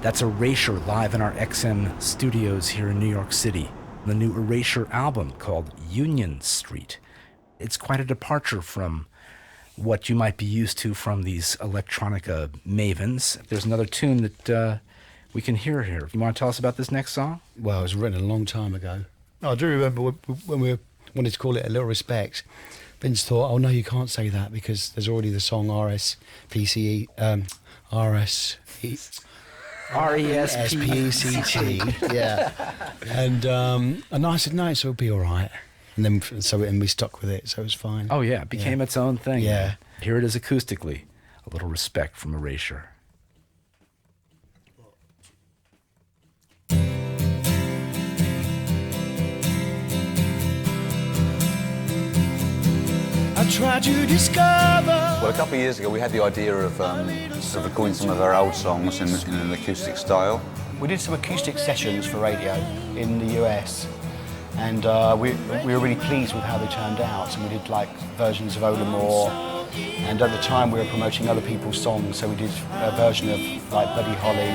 That's Erasure live in our XM studios here in New York City. The new Erasure album called Union Street. It's quite a departure from what you might be used to from these electronica mavens. There's another tune that we can hear here. You want to tell us about this next song? Well, it was written a long time ago. I do remember when we wanted to call it A Little Respect, Vince thought, oh no, you can't say that because there's already the song RSPCT. Yeah. And I said, no, so it'll be all right. And then we stuck with it, so it was fine. Oh yeah, it became its own thing. Yeah. Here it is acoustically. A Little Respect from Erasure. I try to discover. Well, a couple of years ago we had the idea of recording some of our old songs in an acoustic style. We did some acoustic sessions for radio in the US, and we were really pleased with how they turned out. So we did like versions of Ola Moore, and at the time we were promoting other people's songs, so we did a version of like Buddy Holly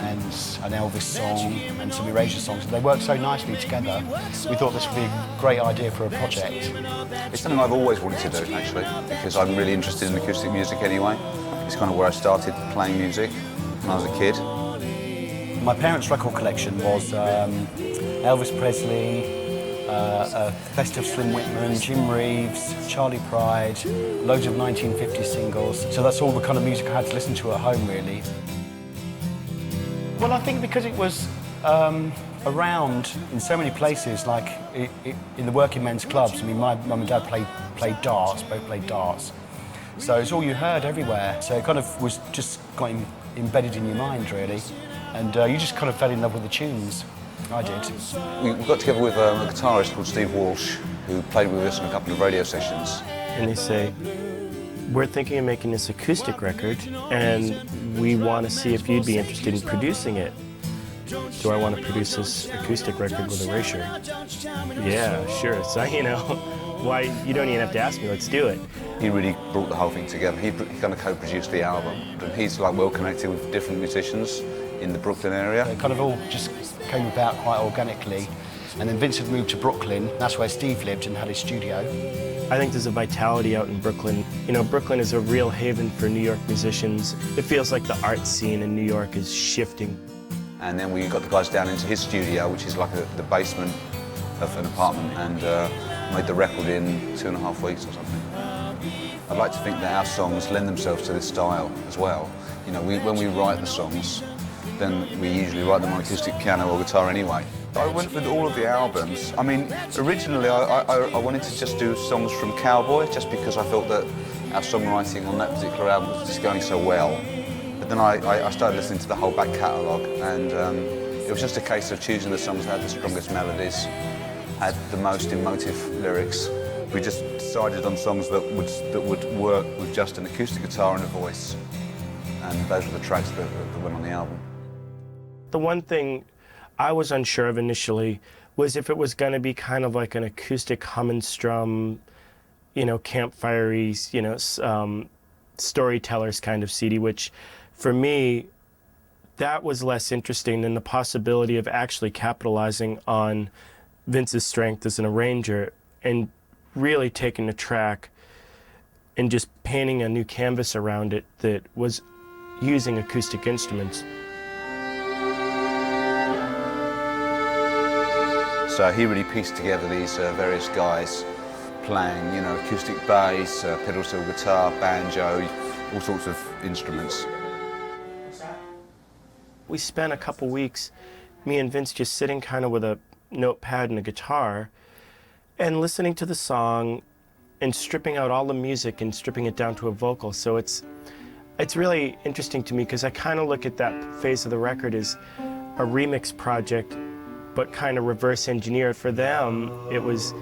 and an Elvis song and some Erasure songs. And they worked so nicely together. We thought this would be a great idea for a project. It's something I've always wanted to do, actually, because I'm really interested in acoustic music anyway. It's kind of where I started playing music when I was a kid. My parents' record collection was Elvis Presley, Best of Slim Whitman, Jim Reeves, Charlie Pride, loads of 1950s singles. So that's all the kind of music I had to listen to at home, really. Well, I think because it was around in so many places, like in the working men's clubs. I mean, my mum and dad played darts, both played darts. So it's all you heard everywhere. So it kind of was just got embedded in your mind, really. And you just kind of fell in love with the tunes. I did. We got together with a guitarist called Steve Walsh, who played with us on a couple of radio sessions. And they say, we're thinking of making this acoustic record, and we want to see if you'd be interested in producing it. Do I want to produce this acoustic record with Erasure? Yeah, sure. So, why, you don't even have to ask me, let's do it. He really brought the whole thing together. He kind of co-produced the album. And he's like well connected with different musicians in the Brooklyn area. It kind of all just came about quite organically. And then Vince had moved to Brooklyn. That's where Steve lived and had his studio. I think there's a vitality out in Brooklyn. Brooklyn is a real haven for New York musicians. It feels like the art scene in New York is shifting. And then we got the guys down into his studio, which is like the basement of an apartment, and made the record in 2.5 weeks or something. I'd like to think that our songs lend themselves to this style as well. When we write the songs, then we usually write them on acoustic piano or guitar anyway. I went with all of the albums. I mean, originally I wanted to just do songs from Cowboy, just because I felt that our songwriting on that particular album was just going so well. But then I started listening to the whole back catalogue, and it was just a case of choosing the songs that had the strongest melodies, had the most emotive lyrics. We just decided on songs that would work with just an acoustic guitar and a voice, and those were the tracks that went on the album. The one thing I was unsure of initially was if it was going to be kind of like an acoustic hum and strum, campfire-y, storytellers kind of CD, which for me, that was less interesting than the possibility of actually capitalizing on Vince's strength as an arranger and really taking a track and just painting a new canvas around it that was using acoustic instruments. So he really pieced together these various guys playing, acoustic bass, pedal steel guitar, banjo, all sorts of instruments. We spent a couple weeks, me and Vince, just sitting kind of with a notepad and a guitar and listening to the song and stripping out all the music and stripping it down to a vocal. So it's really interesting to me because I kind of look at that phase of the record as a remix project, but kind of reverse engineered. For them, it was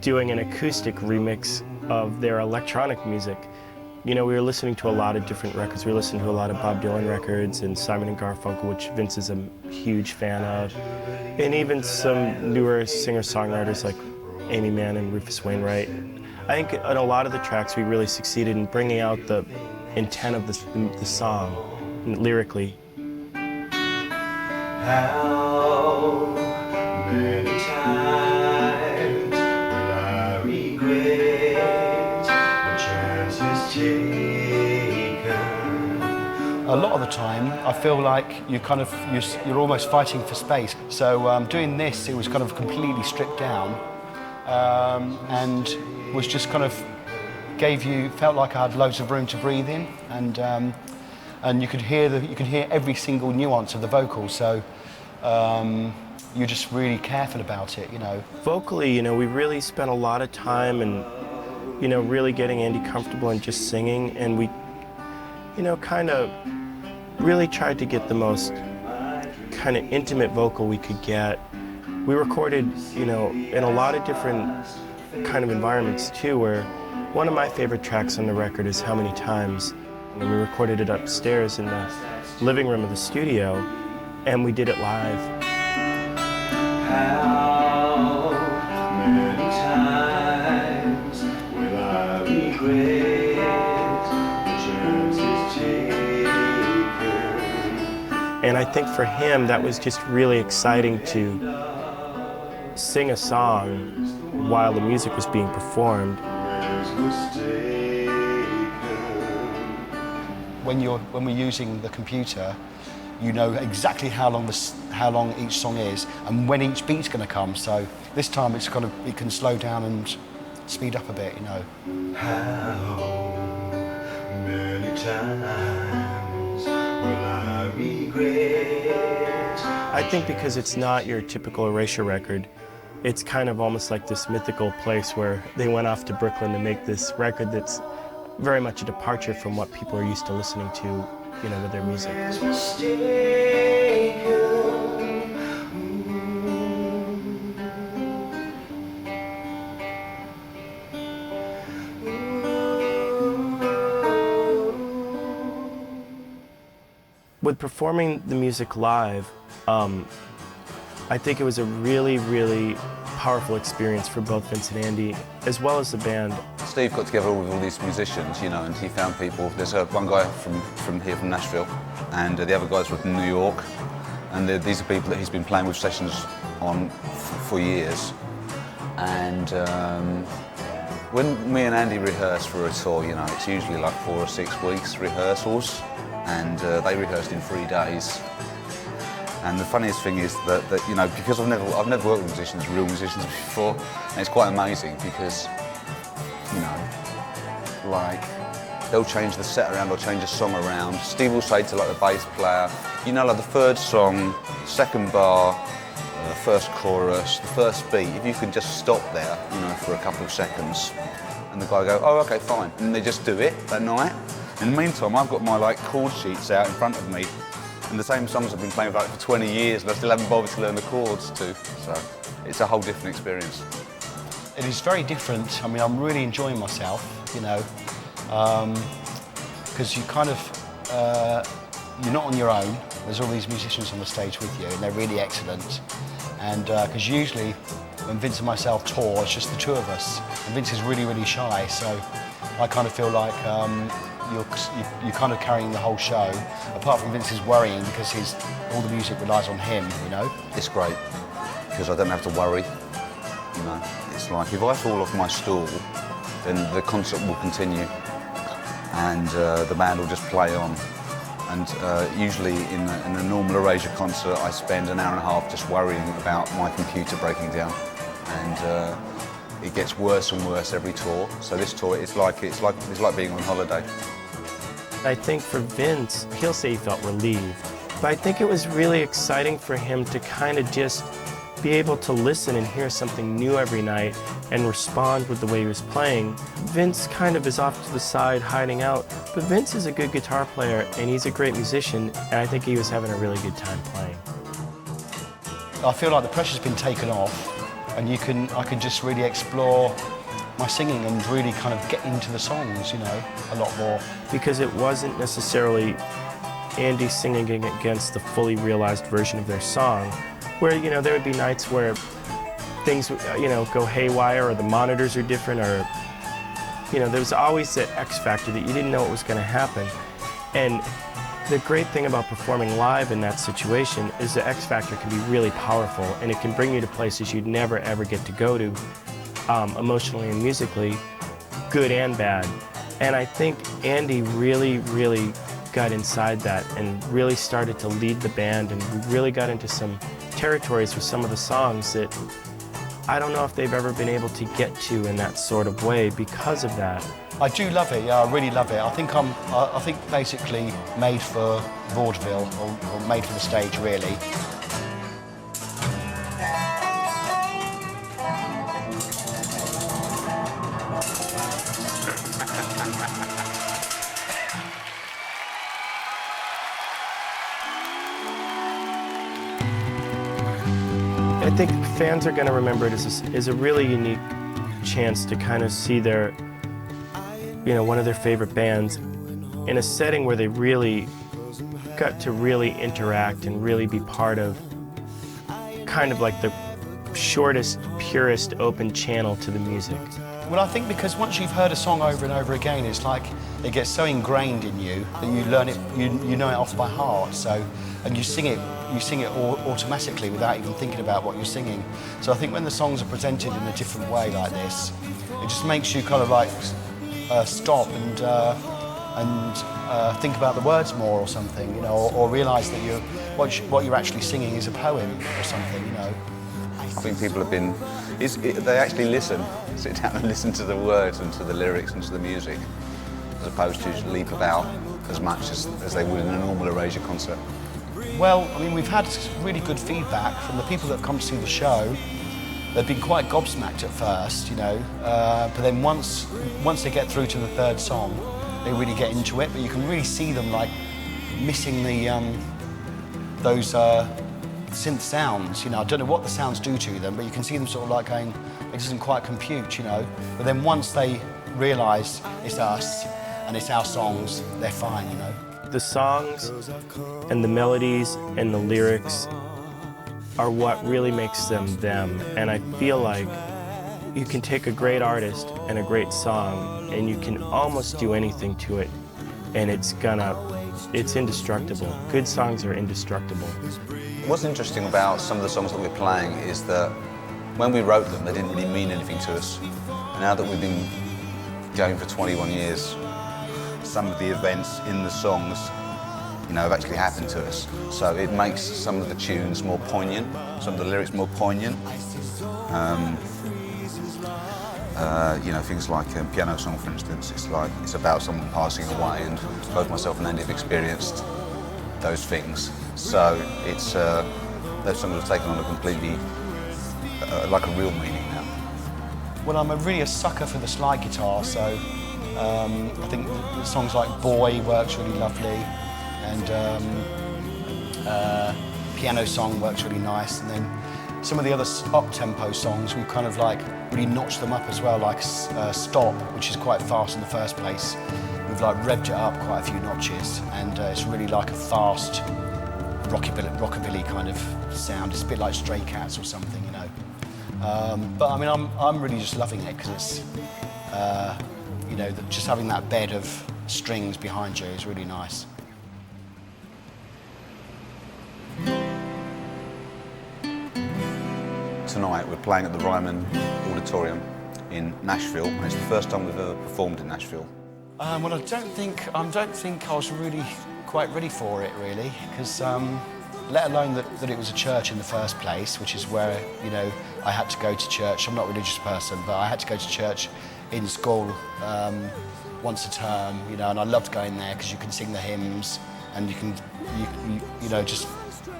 doing an acoustic remix of their electronic music. We were listening to a lot of different records. We were listening to a lot of Bob Dylan records and Simon and Garfunkel, which Vince is a huge fan of, and even some newer singer-songwriters like Amy Mann and Rufus Wainwright. I think on a lot of the tracks we really succeeded in bringing out the intent of the song lyrically. How many times will I regret the chances taken? A lot of the time, I feel like you're almost fighting for space. So doing this, it was kind of completely stripped down, and was just kind of felt like I had loads of room to breathe in, and you could hear every single nuance of the vocals. So you're just really careful about it, you know. Vocally, you know, we really spent a lot of time and, you know, really getting Andy comfortable and just singing, and we, you know, kind of really tried to get the most kind of intimate vocal we could get. We recorded, you know, in a lot of different kind of environments too, where one of my favorite tracks on the record is How Many Times. And we recorded it upstairs in the living room of the studio, and we did it live. How many times will I regret the chances taken? And I think for him, that was just really exciting to sing a song while the music was being performed. When we're using the computer, you know exactly how long each song is and when each beat's going to come. So this time it can slow down and speed up a bit, you know. How many times will I regret? I think because it's not your typical Erasure record, it's kind of almost like this mythical place where they went off to Brooklyn to make this record that's very much a departure from what people are used to listening to, you know, with their music. With performing the music live, I think it was a really, really powerful experience for both Vince and Andy, as well as the band. Steve got together with all these musicians, you know, and he found people. There's one guy from here, from Nashville, and the other guys were from New York. And these are people that he's been playing with sessions on for years. And when me and Andy rehearse for a tour, you know, it's usually like 4 or 6 weeks rehearsals, and they rehearsed in 3 days. And the funniest thing is that you know, because I've never worked with musicians, real musicians before, and it's quite amazing because, you know, like, they'll change the set around or change a song around. Steve will say to like the bass player, you know, like the third song, second bar, the first chorus, the first beat, if you can just stop there, you know, for a couple of seconds, and the guy will go, oh, okay, fine, and they just do it that night. In the meantime, I've got my like chord sheets out in front of me, and the same songs I've been playing for 20 years, and I still haven't bothered to learn the chords to. So it's a whole different experience. It is very different. I mean, I'm really enjoying myself, you know, because you kind of, you're not on your own. There's all these musicians on the stage with you, and they're really excellent. And because usually when Vince and myself tour, it's just the two of us. And Vince is really, really shy, so I kind of feel like you're kind of carrying the whole show, apart from Vince is worrying because all the music relies on him, you know? It's great, because I don't have to worry, you know. It's like, if I fall off my stool, then the concert will continue, and the band will just play on. And usually in a normal Erasure concert, I spend an hour and a half just worrying about my computer breaking down. And it gets worse and worse every tour. So this tour, it's like being on holiday. I think for Vince, he'll say he felt relieved, but I think it was really exciting for him to kind of just be able to listen and hear something new every night and respond with the way he was playing. Vince kind of is off to the side, hiding out, but Vince is a good guitar player and he's a great musician, and I think he was having a really good time playing. I feel like the pressure's been taken off, and I can just really explore my singing and really kind of get into the songs, you know, a lot more. Because it wasn't necessarily Andy singing against the fully realized version of their song, where, you know, there would be nights where things, you know, go haywire, or the monitors are different, or, you know, there was always that X factor that you didn't know what was going to happen. And The great thing about performing live in that situation is the X factor can be really powerful, and it can bring you to places you'd never ever get to go to, emotionally and musically, good and bad. And I think Andy really got inside that and really started to lead the band, and we really got into some territories with some of the songs that I don't know if they've ever been able to get to in that sort of way because of that. I do love it, yeah, I really love it. I think basically made for vaudeville, or made for the stage, really. I think fans are going to remember it as a really unique chance to kind of see their, you know, one of their favorite bands in a setting where they really got to really interact and really be part of kind of like the shortest, purest open channel to the music. Well, I think because once you've heard a song over and over again, it's like it gets so ingrained in you that you learn it, you know it off by heart. So, and you sing it automatically without even thinking about what you're singing. So I think when the songs are presented in a different way like this, it just makes you kind of like stop and think about the words more or something, you know, or realise that what you're actually singing is a poem or something, you know. I think people have been, they actually listen, sit down and listen to the words and to the lyrics and to the music, as opposed to just leap about as much as they would in a normal Erasure concert. Well, I mean, we've had really good feedback from the people that have come to see the show. They've been quite gobsmacked at first, you know, but then once they get through to the third song, they really get into it. But you can really see them like missing those synth sounds. You know, I don't know what the sounds do to them, but you can see them sort of like going, it doesn't quite compute, you know. But then once they realise it's us and it's our songs, they're fine, you know. The songs and the melodies and the lyrics are what really makes them them. And I feel like you can take a great artist and a great song and you can almost do anything to it and it's indestructible. Good songs are indestructible. What's interesting about some of the songs that we're playing is that when we wrote them, they didn't really mean anything to us. And now that we've been going for 21 years, some of the events in the songs, you know, have actually happened to us. So it makes some of the tunes more poignant, some of the lyrics more poignant. You know, things like Piano Song, for instance, it's about someone passing away, and both myself and Andy have experienced those things. So it's, those songs have taken on a completely, like a real meaning now. Well, I'm really a sucker for the slide guitar, so I think the songs like Boy works really lovely, and Piano Song works really nice, and then some of the other up-tempo songs, we've kind of like really notched them up as well, like Stop, which is quite fast in the first place. We've like revved it up quite a few notches, and it's really like a fast rockabilly kind of sound. It's a bit like Stray Cats or something, you know. But I mean, I'm really just loving it because it's, you know, just having that bed of strings behind you is really nice. Tonight we're playing at the Ryman Auditorium in Nashville, and it's the first time we've ever performed in Nashville. Well, I don't think I was really quite ready for it, really, because let alone that it was a church in the first place, which is where, you know, I had to go to church. I'm not a religious person, but I had to go to church in school once a term, you know, and I loved going there because you can sing the hymns and you can, you know, just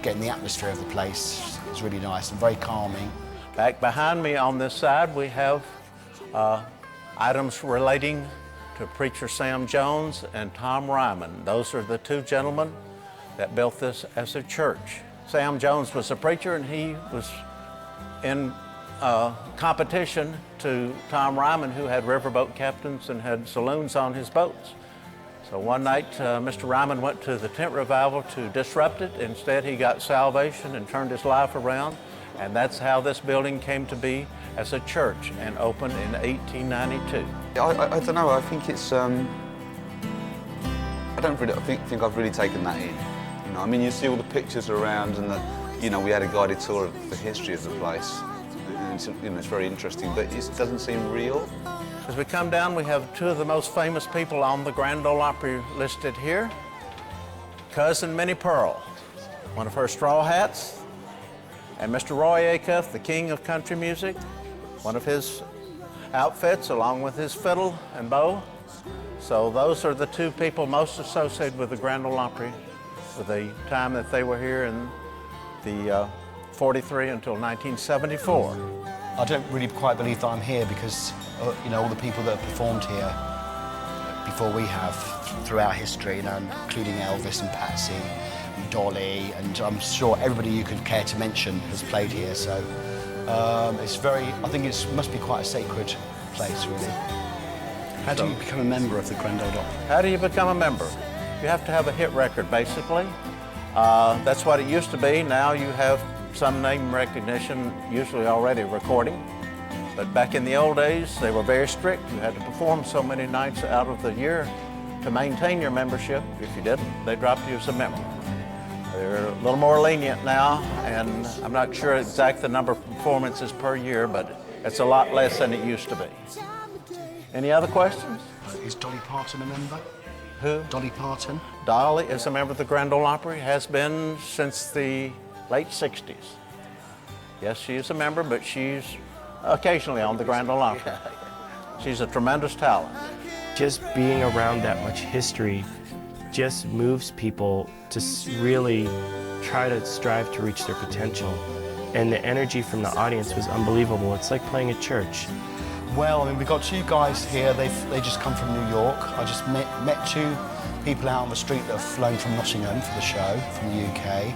get in the atmosphere of the place. It's really nice and very calming. Back behind me on this side, we have items relating to preacher Sam Jones and Tom Ryman. Those are the two gentlemen that built this as a church. Sam Jones was a preacher, and he was in competition to Tom Ryman, who had riverboat captains and had saloons on his boats. So one night, Mr. Ryman went to the tent revival to disrupt it. Instead, he got salvation and turned his life around. And that's how this building came to be as a church and opened in 1892. I don't know, I think it's, I don't really think I've really taken that in. You know, I mean, you see all the pictures around, and we had a guided tour of the history of the place, and it's very interesting, but it doesn't seem real. As we come down, we have two of the most famous people on the Grand Ole Opry listed here. Cousin Minnie Pearl, one of her straw hats, and Mr. Roy Acuff, the king of country music, one of his outfits along with his fiddle and bow. So those are the two people most associated with the Grand Ole Opry for the time that they were here in the 43 until 1974. I don't really quite believe that I'm here because, all the people that have performed here before we have throughout history, including Elvis and Patsy and Dolly, and I'm sure everybody you could care to mention has played here. So I think it must be quite a sacred place, really. How do you become a member of the Grand Ole Opry? How do you become a member? You have to have a hit record, basically. That's what it used to be. Now you have some name recognition, usually already recording. But back in the old days, they were very strict. You had to perform so many nights out of the year to maintain your membership. If you didn't, they dropped you as a member. They're a little more lenient now, and I'm not sure exact the number of performances per year, but it's a lot less than it used to be. Any other questions? Is Dolly Parton a member? Who? Dolly Parton. Dolly is a member of the Grand Ole Opry, has been since the late 60s. Yes, she is a member, but she's occasionally on the Grand Ole Opry. She's a tremendous talent. Just being around that much history just moves people to really try to strive to reach their potential. And the energy from the audience was unbelievable. It's like playing at church. Well, I mean, we've got two guys here. They just come from New York. I just met two people out on the street that have flown from Nottingham for the show, from the UK.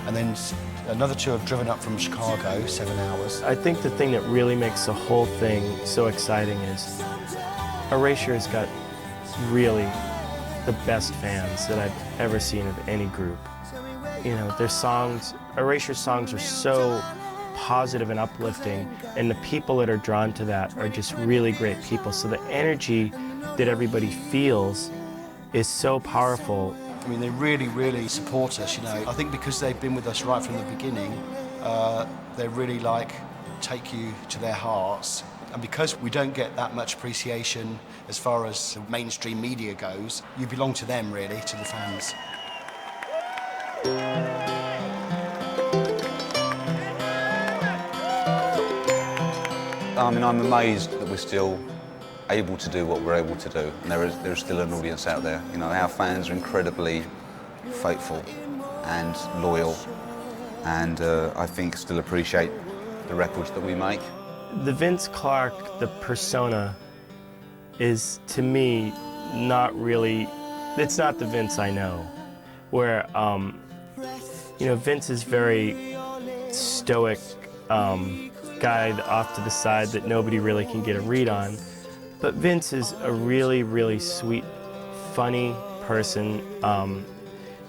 And then another two have driven up from Chicago, 7 hours. I think the thing that really makes the whole thing so exciting is Erasure has got really the best fans that I've ever seen of any group. Their songs, Erasure's songs are so positive and uplifting, and the people that are drawn to that are just really great people. So the energy that everybody feels is so powerful. I mean, they really, really support us, I think because they've been with us right from the beginning, they really, take you to their hearts. And because we don't get that much appreciation as far as the mainstream media goes, you belong to them, really, to the fans. I mean, I'm amazed that we're still able to do what we're able to do, and there is still an audience out there. Our fans are incredibly faithful and loyal, and I think still appreciate the records that we make. The Vince Clarke, the persona, is to me not really, it's not the Vince I know, where Vince is very stoic guy off to the side that nobody really can get a read on. But Vince is a really, really sweet, funny person.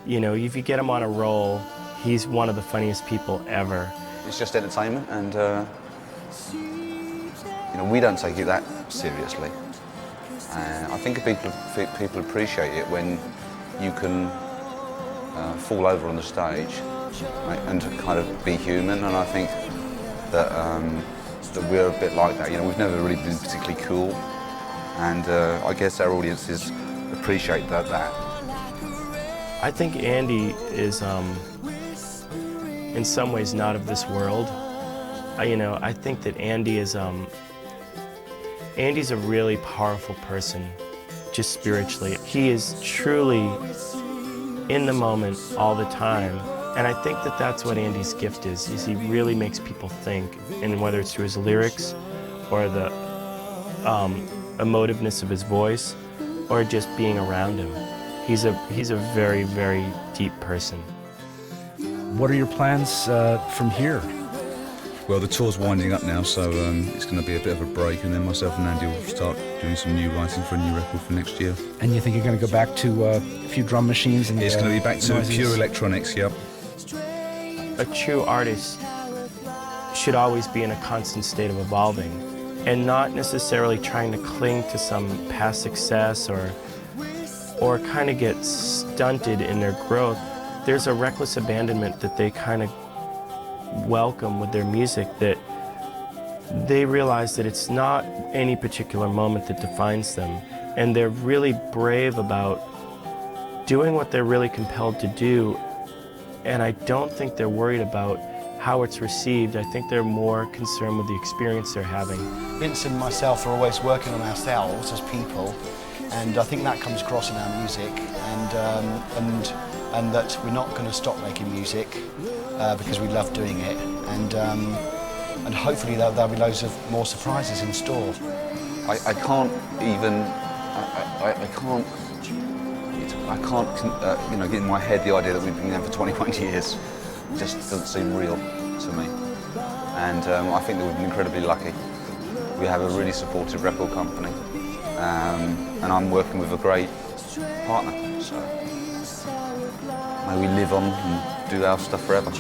If you get him on a roll, he's one of the funniest people ever. It's just entertainment, and we don't take it that seriously. I think people appreciate it when you can fall over on the stage and kind of be human, and I think that we're a bit like that. We've never really been particularly cool, and I guess our audiences appreciate that. I think Andy is, in some ways, not of this world. I think that Andy is, Andy's a really powerful person, just spiritually. He is truly in the moment all the time. And I think that that's what Andy's gift is he really makes people think, and whether it's through his lyrics or the emotiveness of his voice or just being around him. He's a very, very deep person. What are your plans from here? Well, the tour's winding up now, so it's going to be a bit of a break, and then myself and Andy will start doing some new writing for a new record for next year. And you think you're going to go back to a few drum machines? And it's going to be back to noises? pure electronics, yep. A true artist should always be in a constant state of evolving and not necessarily trying to cling to some past success or or kind of get stunted in their growth, there's a reckless abandonment that they kind of welcome with their music, that they realize that it's not any particular moment that defines them, and they're really brave about doing what they're really compelled to do, and I don't think they're worried about how it's received. I think they're more concerned with the experience they're having. Vince and myself are always working on ourselves as people, and I think that comes across in our music, and that we're not going to stop making music because we love doing it, and hopefully there'll be loads of more surprises in store. I can't even, I can't, you know, get in my head the idea that we've been there for 21 years. It just doesn't seem real to me. And I think that we've been incredibly lucky. We have a really supportive record company, and I'm working with a great partner. So may we live on and do our stuff forever.